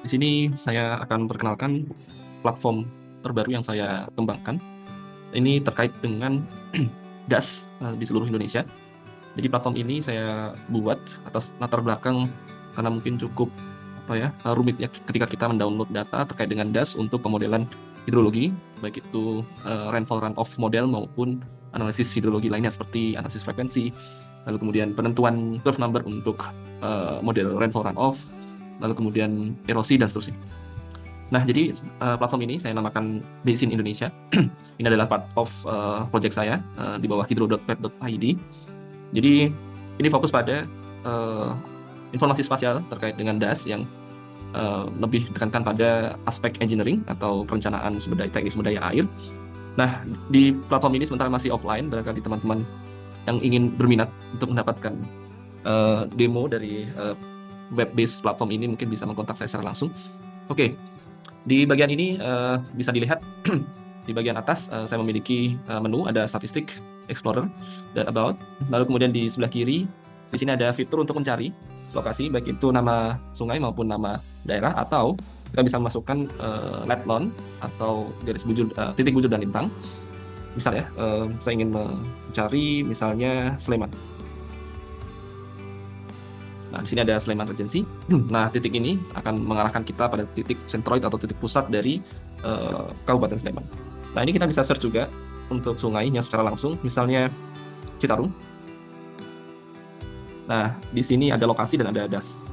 Di sini saya akan perkenalkan platform terbaru yang saya kembangkan. Ini terkait dengan DAS di seluruh Indonesia. Jadi platform ini saya buat atas latar belakang karena mungkin cukup rumit ya ketika kita mendownload data terkait dengan DAS untuk pemodelan hidrologi, baik itu rainfall runoff model maupun analisis hidrologi lainnya seperti analisis frekuensi, lalu kemudian penentuan curve number untuk model rainfall runoff, lalu kemudian erosi dan seterusnya. Nah, jadi platform ini saya namakan Basin Indonesia. Ini adalah part of project saya di bawah hydro.pep.id. Jadi ini fokus pada informasi spasial terkait dengan DAS yang lebih ditekankan pada aspek engineering atau perencanaan teknik sumber daya air. Nah, di platform ini sementara masih offline, barangkali teman-teman yang ingin berminat untuk mendapatkan demo dari web-based platform ini mungkin bisa mengkontak saya secara langsung. Oke, di bagian ini bisa dilihat di bagian atas saya memiliki menu, ada statistik, explorer, dan about. Lalu kemudian di sebelah kiri di sini ada fitur untuk mencari lokasi, baik itu nama sungai maupun nama daerah, atau kita bisa memasukkan ledlon atau garis bujur, titik bujur dan lintang. Misal ya, saya ingin mencari misalnya Sleman. Nah, di sini ada Sleman Regency. Nah, titik ini akan mengarahkan kita pada titik sentroid atau titik pusat dari Kabupaten Sleman. Nah, ini kita bisa search juga untuk sungainya secara langsung, misalnya Citarum. Nah, di sini ada lokasi dan ada DAS.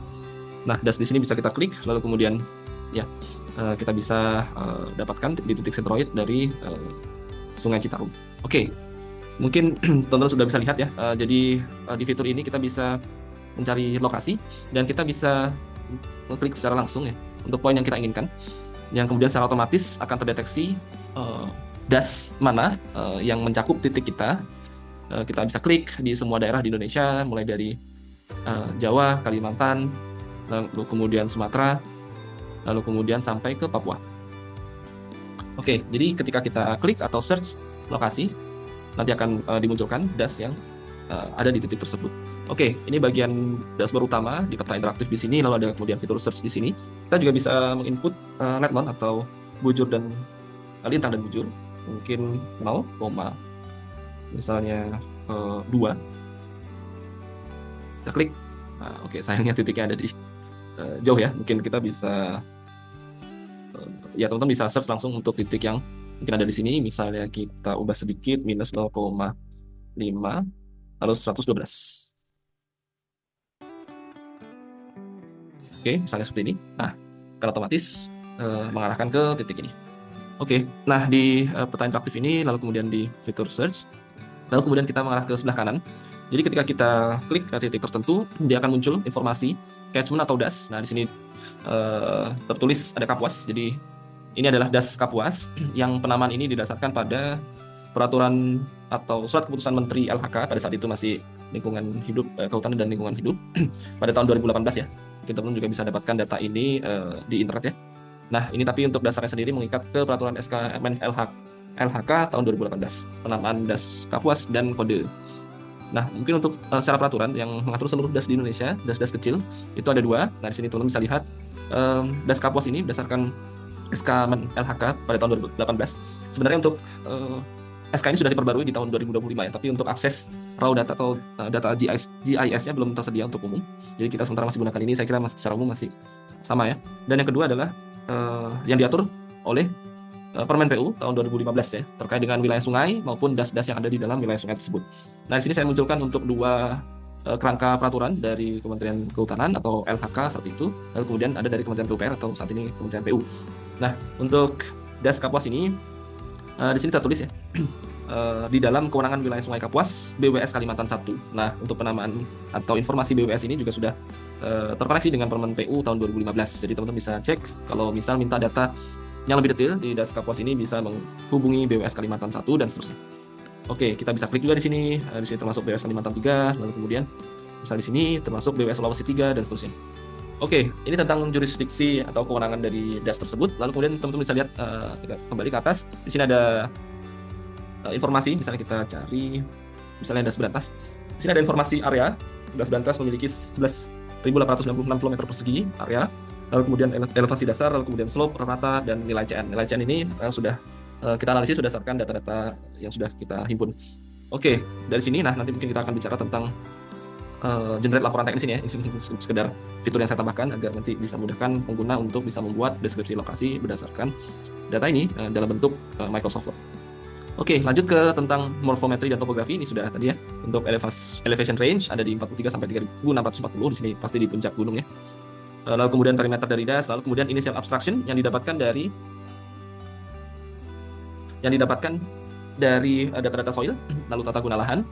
Nah, DAS di sini bisa kita klik, lalu kemudian ya kita bisa dapatkan di titik sentroid dari Sungai Citarum. Oke, mungkin teman-teman sudah bisa lihat ya. Jadi di fitur ini kita bisa mencari lokasi dan kita bisa mengklik secara langsung ya untuk poin yang kita inginkan, yang kemudian secara otomatis akan terdeteksi DAS mana yang mencakup titik kita. Kita bisa klik di semua daerah di Indonesia, mulai dari Jawa, Kalimantan, lalu kemudian Sumatera, lalu kemudian sampai ke Papua. Oke, jadi ketika kita klik atau search lokasi, nanti akan dimunculkan DAS yang ada di titik tersebut. Oke, ini bagian dashboard utama di peta interaktif di sini, lalu ada kemudian fitur search di sini. Kita juga bisa menginput ledlon atau bujur dan lintang dan bujur, mungkin 0, misalnya 2. Kita klik. Nah, oke, sayangnya titiknya ada di jauh ya. Mungkin kita bisa ya teman-teman bisa search langsung untuk titik yang mungkin ada di sini. Misalnya kita ubah sedikit, minus 0,5 lalu 112. Oke, misalnya seperti ini. Nah, akan otomatis mengarahkan ke titik ini. Oke, nah di peta interaktif ini, lalu kemudian di fitur search, lalu kemudian kita mengarah ke sebelah kanan. Jadi ketika kita klik ke titik tertentu, dia akan muncul informasi catchment atau DAS. Nah, di sini tertulis ada Kapuas. Jadi ini adalah DAS Kapuas yang penamaan ini didasarkan pada peraturan atau surat keputusan Menteri LHK pada saat itu masih lingkungan hidup, kehutanan dan lingkungan hidup pada tahun 2018 ya. Mungkin teman-teman juga bisa dapatkan data ini di internet ya. Nah, ini tapi untuk dasarnya sendiri mengikat ke peraturan SK LHK tahun 2018, penamaan DAS Kapuas dan kode. Nah, mungkin untuk secara peraturan yang mengatur seluruh DAS di Indonesia, DAS-DAS kecil, itu ada 2. Nah, di sini teman-teman bisa lihat DAS Kapuas ini berdasarkan SK LHK pada tahun 2018. Sebenarnya untuk SK ini sudah diperbarui di tahun 2025 ya, tapi untuk akses raw data atau data GIS-nya belum tersedia untuk umum. Jadi kita sementara masih gunakan ini, saya kira secara umum masih sama ya. Dan yang kedua adalah yang diatur oleh Permen PU tahun 2015 ya, terkait dengan wilayah sungai maupun DAS-DAS yang ada di dalam wilayah sungai tersebut. Nah, di sini saya munculkan untuk 2 kerangka peraturan dari Kementerian Kehutanan atau LHK saat itu, lalu kemudian ada dari Kementerian PUPR atau saat ini Kementerian PU. Nah, untuk DAS Kapuas ini di sini tertulis ya di dalam kewenangan wilayah Sungai Kapuas BWS Kalimantan 1. Nah, untuk penamaan atau informasi BWS ini juga sudah terkoneksi dengan Permen PU tahun 2015. Jadi teman-teman bisa cek kalau misal minta data yang lebih detail di DAS Kapuas ini bisa menghubungi BWS Kalimantan 1 dan seterusnya. Oke, kita bisa klik juga di sini. Di sini termasuk BWS Kalimantan 3, lalu kemudian misal di sini termasuk BWS Sulawesi 3 dan seterusnya. Oke, ini tentang jurisdiksi atau kewenangan dari DAS tersebut. Lalu kemudian teman-teman bisa lihat kembali ke atas. Di sini ada informasi, misalnya kita cari misalnya DAS Berantas. Di sini ada informasi area. DAS Berantas memiliki 11.896 km persegi area. lalu kemudian elevasi dasar, lalu kemudian slope, rata, dan nilai CN. Nilai CN ini sudah kita analisis berdasarkan data-data yang sudah kita himpun. Oke, dari sini nanti mungkin kita akan bicara tentang generate laporan teknis ini ya. Ini sekedar fitur yang saya tambahkan agar nanti bisa memudahkan pengguna untuk bisa membuat deskripsi lokasi berdasarkan data ini dalam bentuk Microsoft Word. Oke, lanjut ke tentang morfometri dan topografi. Ini sudah tadi ya. Untuk elevation range ada di 43 sampai 3640, di sini pasti di puncak gunung ya. Lalu kemudian perimeter dari das, lalu kemudian initial abstraction yang didapatkan dari data-data soil, lalu tata guna lahan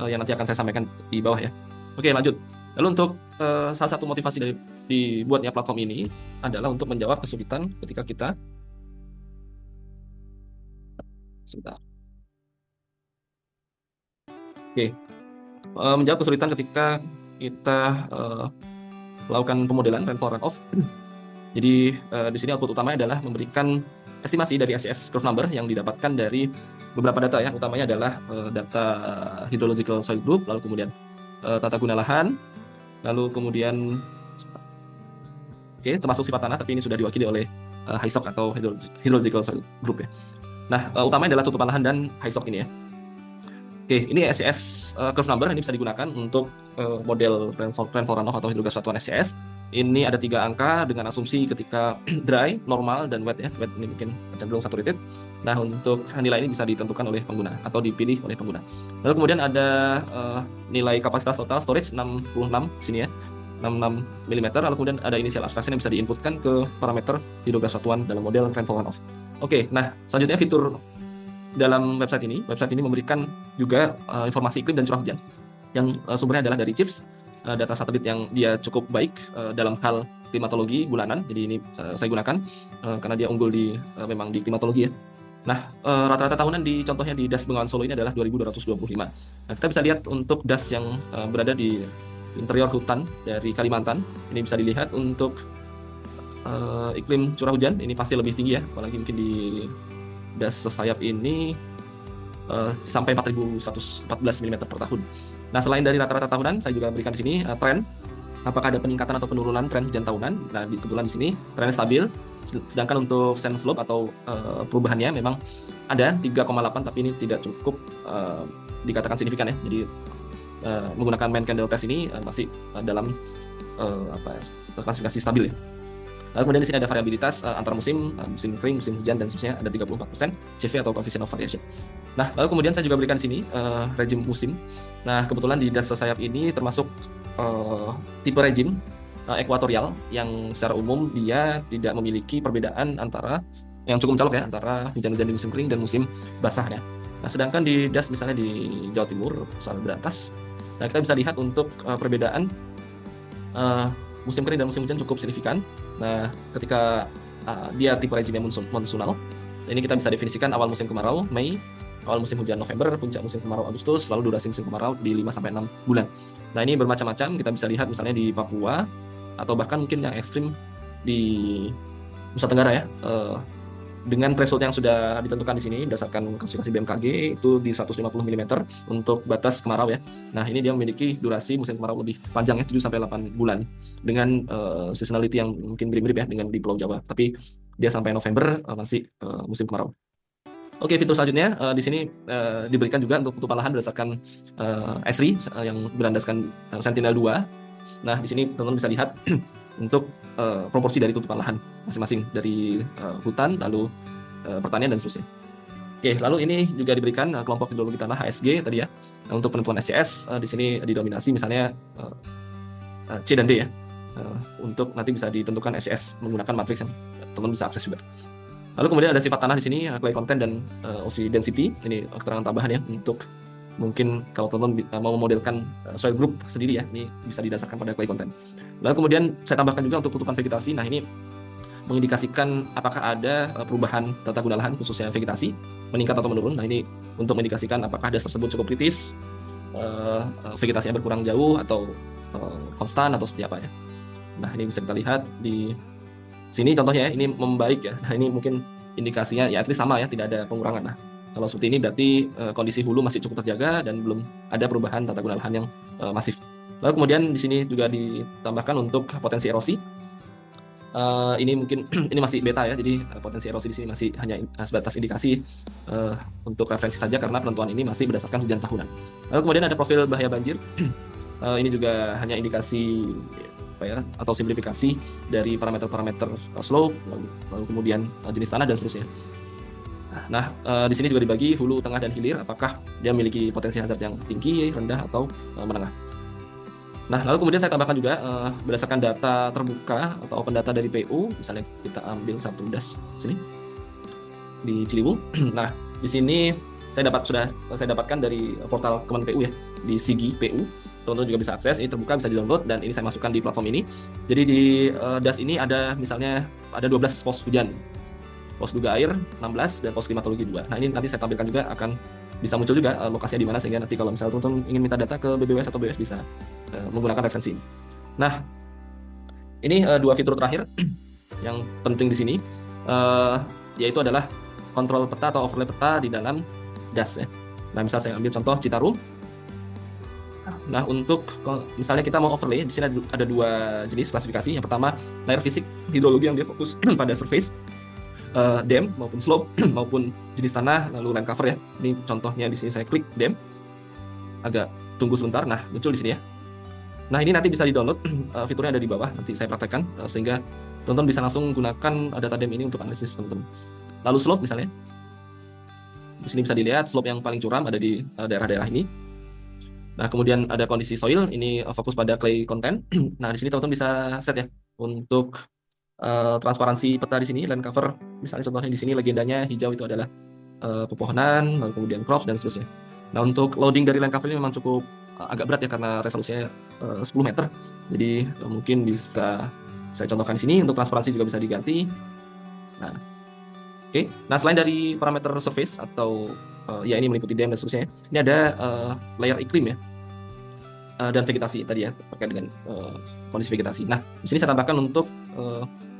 yang nanti akan saya sampaikan di bawah ya. Oke, lanjut. Lalu untuk salah satu motivasi dari dibuatnya platform ini adalah untuk menjawab kesulitan ketika kita menjawab kesulitan ketika kita melakukan pemodelan rainfall runoff. Jadi di sini output utamanya adalah memberikan estimasi dari SCS curve number yang didapatkan dari beberapa data ya. Utamanya adalah data hydrological soil group, lalu kemudian tata guna lahan, lalu kemudian termasuk sifat tanah, tapi ini sudah diwakili oleh HYSOC atau hydrological soil group ya. Nah, utamanya adalah tutupan lahan dan HYSOC ini ya. Ini SCS curve number ini bisa digunakan untuk model rainfall runoff atau hidrogas satuan SCS. Ini ada 3 angka dengan asumsi ketika dry, normal, dan wet ya. Wet ini mungkin cenderung saturated. Nah, untuk nilai ini bisa ditentukan oleh pengguna atau dipilih oleh pengguna. Lalu kemudian ada nilai kapasitas total storage 66 di sini ya. 66 mm, lalu kemudian ada initial abstraction yang bisa diinputkan ke parameter hidrogas satuan dalam model rainfall runoff. Nah selanjutnya fitur dalam website ini memberikan juga informasi iklim dan curah hujan yang sumbernya adalah dari CHIPS, data satelit yang dia cukup baik dalam hal klimatologi bulanan. Jadi ini saya gunakan karena dia unggul memang di klimatologi ya. Nah, rata-rata tahunan contohnya di Das Bengawan Solo ini adalah 2225. Nah, kita bisa lihat untuk das yang berada di interior hutan dari Kalimantan, ini bisa dilihat untuk iklim curah hujan ini pasti lebih tinggi ya, apalagi mungkin di das sesayap ini sampai 4114 mm per tahun. Nah, selain dari rata-rata tahunan, saya juga berikan di sini tren apakah ada peningkatan atau penurunan tren hujan tahunan. Nah, kebetulan di sini trennya stabil, sedangkan untuk sand slope atau perubahannya memang ada 3,8, tapi ini tidak cukup dikatakan signifikan ya. Jadi menggunakan main candle test ini masih dalam klasifikasi stabil ya. Lalu kemudian di sini ada variabilitas antar musim, musim kering, musim hujan, dan seterusnya ada 34% CV atau coefficient of variation. Nah, lalu kemudian saya juga berikan di sini rejim musim. Nah, kebetulan di das sesayap ini termasuk tipe rejim ekuatorial yang secara umum dia tidak memiliki perbedaan antara yang cukup mencolok ya antara hujan-hujan di musim kering dan musim basah ya. Nah, sedangkan di das misalnya di Jawa Timur, Nusa Beratas, nah kita bisa lihat untuk perbedaan musim kering dan musim hujan cukup signifikan. Nah, ketika dia tipe rejimnya monsunal, ini kita bisa definisikan awal musim kemarau Mei, awal musim hujan November, puncak musim kemarau Agustus, lalu durasi musim kemarau di 5-6 bulan. Nah, ini bermacam-macam, kita bisa lihat misalnya di Papua atau bahkan mungkin yang ekstrim di Nusa Tenggara ya. Dengan threshold yang sudah ditentukan di sini berdasarkan klasifikasi BMKG itu di 150 mm untuk batas kemarau ya. Nah, ini dia memiliki durasi musim kemarau lebih panjang ya, 7-8 bulan dengan seasonality yang mungkin mirip-mirip ya dengan di Pulau Jawa, tapi dia sampai November masih musim kemarau. Fitur selanjutnya di sini diberikan juga untuk tutupan lahan berdasarkan ESRI yang berlandaskan Sentinel-2. Nah, di sini teman-teman bisa lihat untuk proporsi dari tutupan lahan masing-masing dari hutan, lalu pertanian, dan seterusnya. Lalu ini juga diberikan kelompok hidrologi tanah HSG tadi ya. Nah, untuk penentuan SCS di sini didominasi misalnya C dan D ya. Untuk nanti bisa ditentukan SCS menggunakan matriks yang teman bisa akses juga. Lalu kemudian ada sifat tanah di sini, clay content dan ocean density. Ini keterangan tambahan ya untuk mungkin kalau teman-teman mau memodelkan soil group sendiri ya, ini bisa didasarkan pada clay content. Lalu kemudian saya tambahkan juga untuk tutupan vegetasi. Nah, ini mengindikasikan apakah ada perubahan tata guna lahan khususnya vegetasi meningkat atau menurun. Nah, ini untuk mengindikasikan apakah das tersebut cukup kritis, vegetasinya berkurang jauh atau konstan atau seperti apa ya. Nah, ini bisa kita lihat di sini contohnya ya, ini membaik ya. Nah, ini mungkin indikasinya ya at least sama ya, tidak ada pengurangan. Nah, kalau seperti ini berarti kondisi hulu masih cukup terjaga dan belum ada perubahan tata guna lahan yang masif. Lalu kemudian di sini juga ditambahkan untuk potensi erosi. Ini mungkin ini masih beta ya, jadi potensi erosi di sini masih hanya sebatas indikasi untuk referensi saja karena penentuan ini masih berdasarkan hujan tahunan. Lalu kemudian ada profil bahaya banjir. Ini juga hanya indikasi apa ya, atau simplifikasi dari parameter-parameter slope, lalu kemudian jenis tanah dan seterusnya. Nah, di sini juga dibagi hulu, tengah, dan hilir. Apakah dia memiliki potensi hazard yang tinggi, rendah, atau menengah. Nah, lalu kemudian saya tambahkan juga berdasarkan data terbuka atau open data dari PU, misalnya kita ambil satu das sini di Ciliwung. Nah, di sini saya dapatkan dari portal Kemen PU ya, di Sigi PU. Teman-teman juga bisa akses, ini terbuka, bisa di-download, dan ini saya masukkan di platform ini. Jadi di das ini ada misalnya ada 12 pos hujan. Pos duga air 16 dan pos klimatologi 2. Nah, ini nanti saya tampilkan juga, akan bisa muncul juga lokasinya di mana, sehingga nanti kalau misalnya teman-teman ingin minta data ke BBWS atau BWS bisa menggunakan referensi ini. Nah, ini dua fitur terakhir yang penting di sini, yaitu adalah kontrol peta atau overlay peta di dalam DAS ya. Nah, misal saya ambil contoh Citarum. Nah, untuk misalnya kita mau overlay, di sini ada dua jenis klasifikasi. Yang pertama, layer fisik hidrologi yang dia fokus pada surface, dam maupun slope maupun jenis tanah, lalu land cover ya. Ini contohnya di sini saya klik dam. Agak tunggu sebentar. Nah, muncul di sini ya. Nah, ini nanti bisa di-download, fiturnya ada di bawah, nanti saya praktekkan, sehingga teman-teman bisa langsung gunakan data dam ini untuk analisis teman-teman. Lalu slope misalnya, di sini bisa dilihat slope yang paling curam ada di daerah-daerah ini. Nah, kemudian ada kondisi soil, ini fokus pada clay content. Nah, di sini teman-teman bisa set ya untuk transparansi peta di sini, land cover, misalnya contohnya di sini legendanya hijau itu adalah pepohonan, lalu kemudian crops dan seterusnya. Nah, untuk loading dari land cover ini memang cukup agak berat ya karena resolusinya 10 meter. Jadi mungkin bisa saya contohkan di sini, untuk transparansi juga bisa diganti. Nah, oke. Nah, selain dari parameter surface atau ya ini meliputi dam dan seterusnya, ini ada layer iklim ya. Dan vegetasi tadi ya, terkait dengan kondisi vegetasi. Nah, di sini saya tambahkan untuk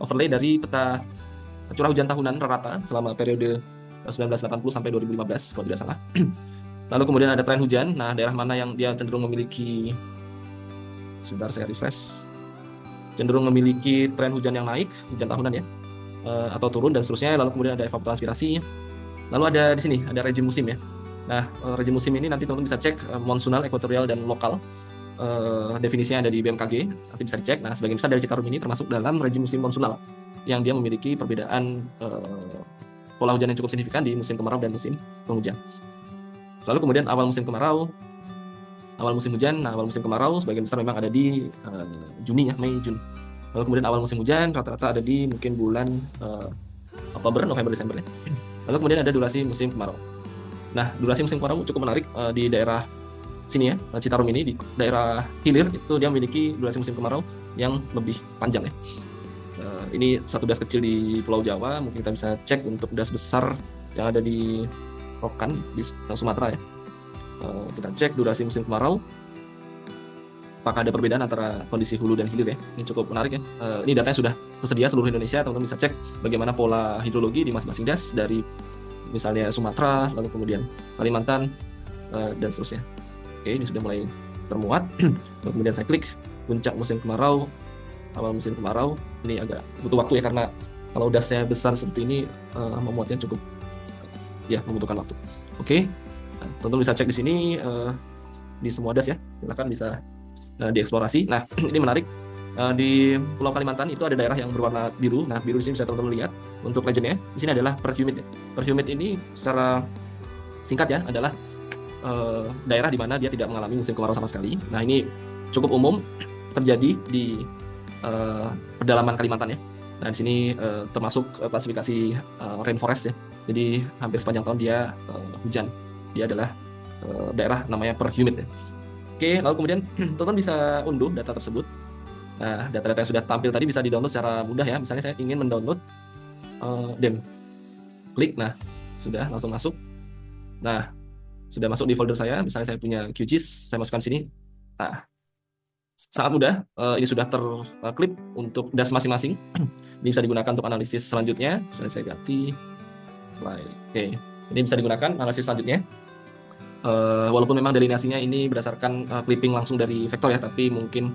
overlay dari peta curah hujan tahunan rata selama periode 1980 sampai 2015 kalau tidak salah. Lalu kemudian ada tren hujan. Nah, daerah mana yang dia cenderung memiliki, sebentar saya refresh, cenderung memiliki tren hujan yang naik, hujan tahunan ya, atau turun dan seterusnya. Lalu kemudian ada evapotranspirasi. Lalu ada di sini ada rejim musim ya. Nah, rejim musim ini nanti teman-teman bisa cek monsonal, ekuatorial, dan lokal. Definisinya ada di BMKG, nanti bisa dicek. Nah, sebagian besar dari Citarum ini termasuk dalam rejim musim monsonal, yang dia memiliki perbedaan pola hujan yang cukup signifikan di musim kemarau dan musim penghujan. Lalu kemudian awal musim kemarau, awal musim hujan. Nah, awal musim kemarau sebagian besar memang ada di Juni ya, Mei, Juni. Lalu kemudian awal musim hujan rata-rata ada di mungkin bulan Oktober, November, Desember ya. Lalu kemudian ada durasi musim kemarau. Nah, durasi musim kemarau cukup menarik di daerah sini ya, Citarum ini, di daerah hilir itu dia memiliki durasi musim kemarau yang lebih panjang ya. Ini satu das kecil di Pulau Jawa, mungkin kita bisa cek untuk das besar yang ada di Rokan di Sumatera ya. Kita cek durasi musim kemarau, apakah ada perbedaan antara kondisi hulu dan hilir ya. Ini cukup menarik ya. Ini datanya sudah tersedia seluruh Indonesia, teman-teman bisa cek bagaimana pola hidrologi di masing-masing das dari misalnya Sumatera, lalu kemudian Kalimantan, dan seterusnya. Oke, ini sudah mulai termuat. Lalu kemudian saya klik puncak musim kemarau, awal musim kemarau. Ini agak butuh waktu ya karena kalau dasnya besar seperti ini memuatnya cukup ya membutuhkan waktu. Oke, nah, teman-teman bisa cek di sini di semua das ya. Silakan bisa dieksplorasi. Nah, ini menarik. Di Pulau Kalimantan itu ada daerah yang berwarna biru. Nah, biru di sini bisa teman-teman lihat untuk legendnya. Di sini adalah perhumid. Perhumid ini secara singkat ya adalah daerah di mana dia tidak mengalami musim kemarau sama sekali. Nah, ini cukup umum terjadi di pedalaman Kalimantan ya. Nah, di sini termasuk klasifikasi rainforest ya. Jadi hampir sepanjang tahun dia hujan. Dia adalah daerah namanya perhumid ya. Oke, lalu kemudian teman-teman bisa unduh data tersebut. Nah, data-data yang sudah tampil tadi bisa di-download secara mudah ya. Misalnya saya ingin mendownload DAM. Klik, nah sudah langsung masuk. Nah, sudah masuk di folder saya. Misalnya saya punya QGIS, saya masukkan sini. Nah, sangat mudah. Ini sudah terklip untuk das masing-masing. Ini bisa digunakan untuk analisis selanjutnya. Misalnya saya ganti play. Oke, ini bisa digunakan analisis selanjutnya. Walaupun memang delineasinya ini berdasarkan clipping langsung dari vektor ya, tapi mungkin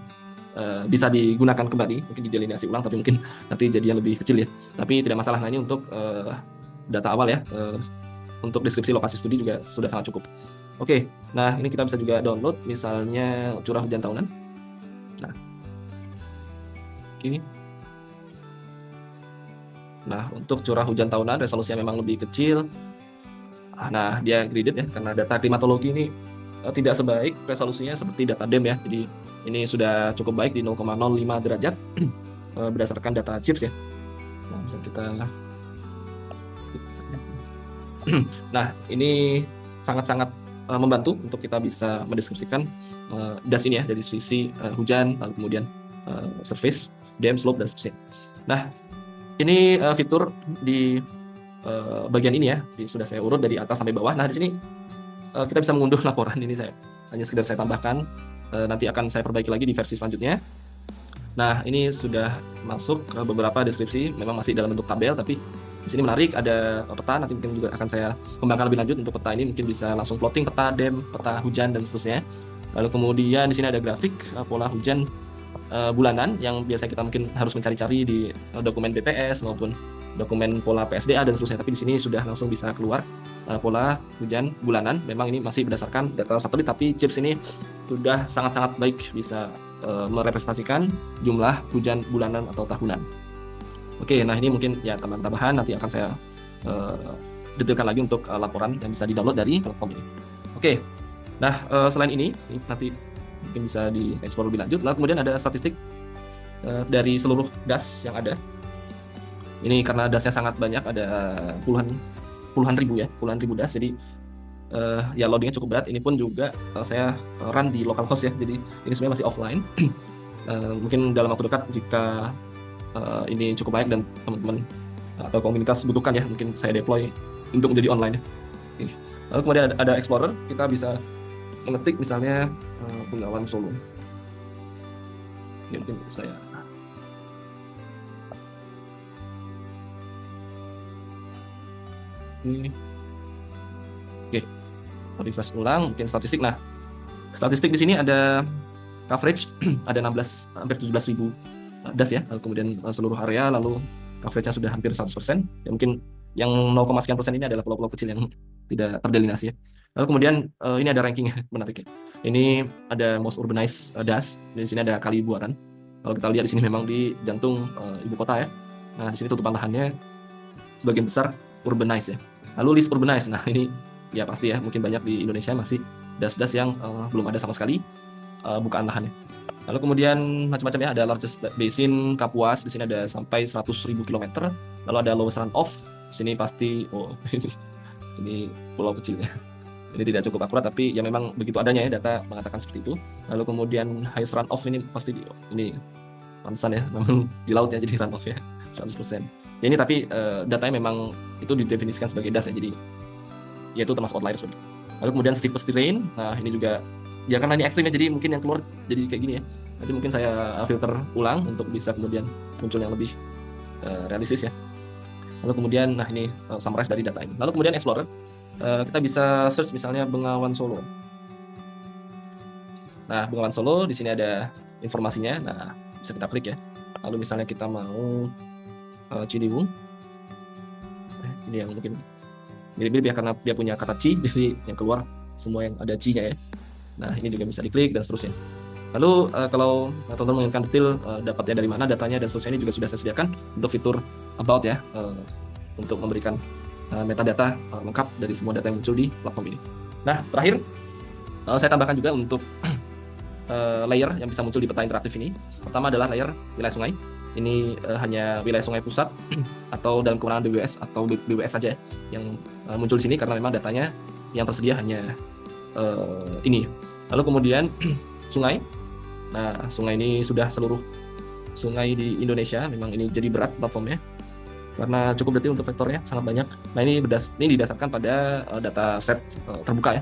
bisa digunakan kembali, mungkin didelineasi ulang, tapi mungkin nanti jadinya lebih kecil ya. Tapi tidak masalah. Nah ini untuk data awal ya. Untuk deskripsi lokasi studi juga sudah sangat cukup. Oke, nah ini kita bisa juga download misalnya curah hujan tahunan. Nah, ini. Nah, untuk curah hujan tahunan resolusinya memang lebih kecil. Nah, dia graded ya, karena data klimatologi ini tidak sebaik resolusinya seperti data DEM ya. Jadi ini sudah cukup baik di 0,05 derajat berdasarkan data CHIPS ya. Nah, bisa kita nah, ini sangat-sangat membantu untuk kita bisa mendeskripsikan das ini ya dari sisi hujan, lalu kemudian surface, dam, slope, dan seterusnya. Nah, ini fitur di bagian ini ya, sudah saya urut dari atas sampai bawah. Nah, di sini kita bisa mengunduh laporan. Ini saya hanya sekedar saya tambahkan, nanti akan saya perbaiki lagi di versi selanjutnya. Nah, ini sudah masuk beberapa deskripsi, memang masih dalam bentuk tabel, tapi di sini menarik, ada peta, nanti mungkin juga akan saya kembangkan lebih lanjut. Untuk peta ini mungkin bisa langsung plotting peta DEM, peta hujan, dan seterusnya. Lalu kemudian di sini ada grafik pola hujan bulanan yang biasa kita mungkin harus mencari-cari di dokumen BPS maupun dokumen pola PSDA dan seterusnya. Tapi di sini sudah langsung bisa keluar pola hujan bulanan. Memang ini masih berdasarkan data satelit, tapi CHIPS ini sudah sangat-sangat baik bisa merepresentasikan jumlah hujan bulanan atau tahunan. Oke, nah ini mungkin ya tambahan, nanti akan saya detailkan lagi untuk laporan yang bisa di-download dari platform ini. Oke, nah selain ini nanti mungkin bisa dieksplor lebih lanjut. Lalu kemudian ada statistik dari seluruh das yang ada. Ini karena dasnya sangat banyak, ada puluhan ribu das, jadi ya loadingnya cukup berat. Ini pun juga saya run di localhost ya, jadi ini sebenarnya masih offline. Mungkin dalam waktu dekat jika ini cukup baik dan teman-teman atau komunitas butuhkan ya, mungkin saya deploy untuk menjadi online. Lalu kemudian ada Explorer, kita bisa mengetik misalnya Bengawan Solo. Ini mungkin saya oke, refresh ulang, mungkin statistik. Nah, statistik di sini ada coverage ada 16 hampir 17.000 das ya, lalu kemudian seluruh area, lalu coverage-nya sudah hampir 100%. Ya mungkin yang 0,sekian% ini adalah pulau-pulau kecil yang tidak terdelineasi ya. Lalu kemudian ini ada ranking menarik ya. Ini ada most urbanized das. Di sini ada Kali Buaran. Kalau kita lihat di sini memang di jantung ibu kota ya. Nah, di sini tutupan lahannya sebagian besar urbanized ya. Lalu list urbanized. Nah, ini ya pasti ya, mungkin banyak di Indonesia masih das-das yang belum ada sama sekali bukaan lahannya. Lalu kemudian macam-macam ya, ada largest basin Kapuas, di sini ada sampai 100.000 km. Lalu ada lowest runoff, di sini pasti ini pulau kecil ya. Ini tidak cukup akurat, tapi ya memang begitu adanya ya, data mengatakan seperti itu. Lalu kemudian highest runoff ini pasti ini pantesan ya, memang di laut ya, jadi runoff ya 100%. Ya ini tapi datanya memang itu didefinisikan sebagai das ya, jadi ya itu termasuk outlier sudah. Lalu kemudian steepest terrain, nah ini juga ya karena ini ekstrim ya, jadi mungkin yang keluar jadi kayak gini ya. Nanti mungkin saya filter ulang untuk bisa kemudian muncul yang lebih realistis ya. Lalu kemudian nah ini summarize dari data ini. Lalu kemudian Explorer, kita bisa search misalnya Bengawan Solo. Nah, Bengawan Solo di sini ada informasinya. Nah, bisa kita klik ya. Lalu misalnya kita mau Ciliwung. Ini yang mungkin mirip-mirip ya, karena dia punya kata Ci, jadi yang keluar semua yang ada Ci-nya ya. Nah, ini juga bisa diklik dan seterusnya. Lalu kalau teman-teman menginginkan detail dapatnya dari mana datanya dan seterusnya, ini juga sudah saya sediakan untuk fitur about ya, untuk memberikan metadata lengkap dari semua data yang muncul di platform ini. Nah, terakhir saya tambahkan juga untuk layer yang bisa muncul di peta interaktif ini. Pertama adalah layer wilayah sungai. Ini hanya wilayah sungai pusat atau dalam kewenangan BWS atau BWS saja yang muncul di sini, karena memang datanya yang tersedia hanya ini. Lalu kemudian sungai. Nah, sungai ini sudah seluruh sungai di Indonesia. Memang ini jadi berat platformnya karena cukup detail untuk vektornya, sangat banyak. Nah, ini didasarkan pada data set terbuka ya.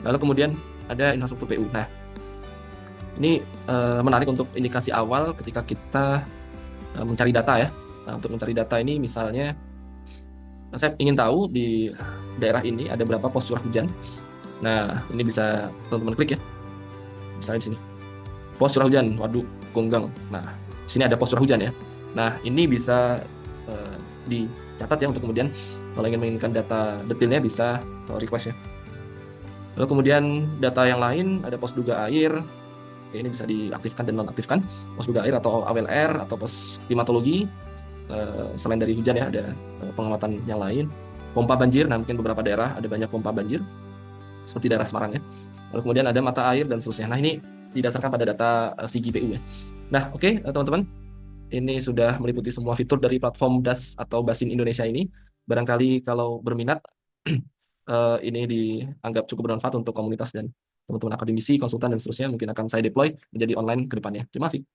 Lalu kemudian ada infrastruktur PU. Nah, ini menarik untuk indikasi awal ketika kita mencari data ya. Nah, untuk mencari data ini misalnya saya ingin tahu di daerah ini ada berapa pos curah hujan. Nah, ini bisa teman-teman klik ya. Misalnya di sini. Pos curah hujan, waduh, Gonggang. Nah, sini ada pos curah hujan ya. Nah, ini bisa dicatat ya untuk kemudian kalau ingin menginginkan data detailnya bisa request ya. Lalu kemudian data yang lain ada pos duga air. Oke, ini bisa diaktifkan dan nonaktifkan. Pos duga air atau AWLR atau pos klimatologi. Selain dari hujan ya ada pengamatan yang lain. Pompa banjir, nah mungkin beberapa daerah ada banyak pompa banjir seperti daerah Semarang ya. Lalu kemudian ada mata air dan seterusnya. Nah, ini didasarkan pada data SIGPU ya. Nah, oke, teman-teman, ini sudah meliputi semua fitur dari platform DAS atau Basin Indonesia ini. Barangkali kalau berminat, ini dianggap cukup bermanfaat untuk komunitas dan teman-teman akademisi, konsultan, dan seterusnya. Mungkin akan saya deploy menjadi online ke depannya. Terima kasih.